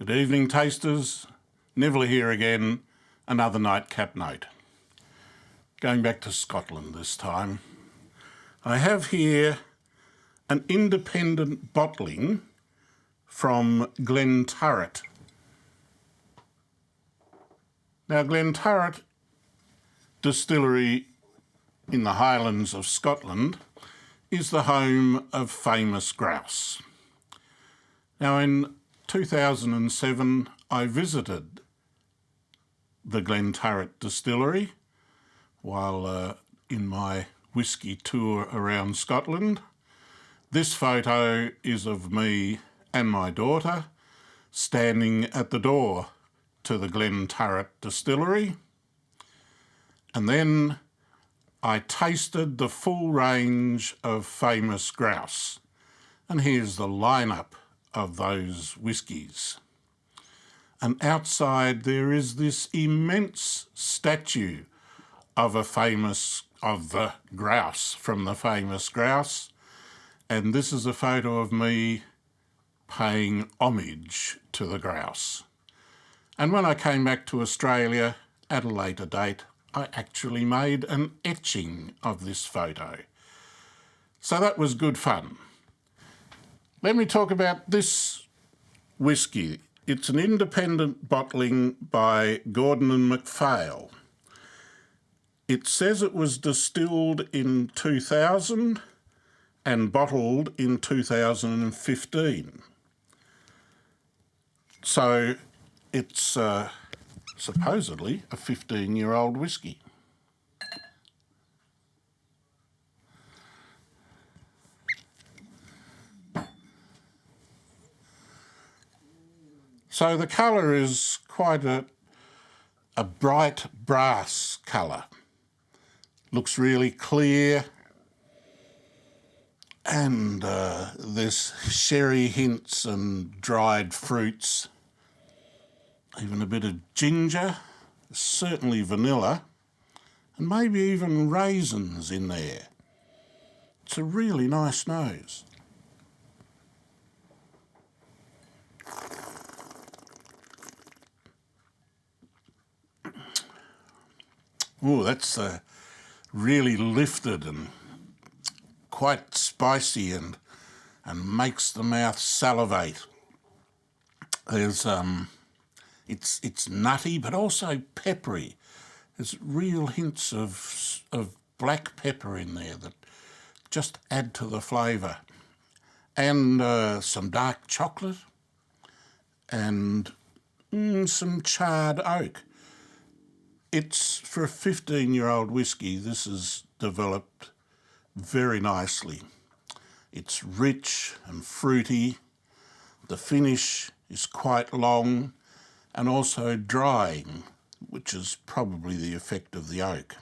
Good evening, tasters. Nivola here again, another nightcap note. Going back to Scotland this time. I have here an independent bottling from Glenturret. Now, Glenturret distillery in the Highlands of Scotland is the home of famous grouse. Now, in 2007, I visited the Glenturret distillery while in my whisky tour around Scotland. This photo is of me and my daughter standing at the door to the Glenturret distillery, and then I tasted the full range of famous grouse, and here's the lineup of those whiskies. And outside there is this immense statue of the grouse from the famous grouse, and this is a photo of me paying homage to the grouse. And when I came back to Australia at a later date, I actually made an etching of this photo. So that was good fun. Let me talk about this whisky. It's an independent bottling by Gordon and Macphail. It says it was distilled in 2000 and bottled in 2015. So it's supposedly a 15-year-old whisky. So the colour is quite a bright brass colour. Looks really clear, and there's sherry hints and dried fruits, even a bit of ginger, certainly vanilla, and maybe even raisins in there. It's a really nice nose. Oh, that's really lifted and quite spicy and makes the mouth salivate. There's it's nutty but also peppery. There's real hints of black pepper in there that just add to the flavour, and some dark chocolate and some charred oak. It's, for a 15-year-old whisky, this is developed very nicely. It's rich and fruity. The finish is quite long and also drying, which is probably the effect of the oak.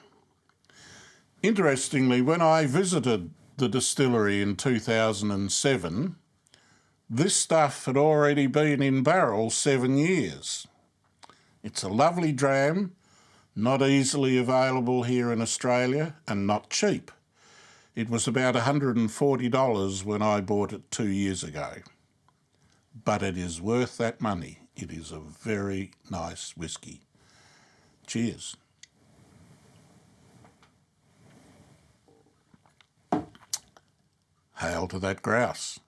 Interestingly, when I visited the distillery in 2007, this stuff had already been in barrels 7 years. It's a lovely dram, not easily available here in Australia, and not cheap. It was about $140 when I bought it 2 years ago. But it is worth that money. It is a very nice whisky. Cheers. Hail to that grouse.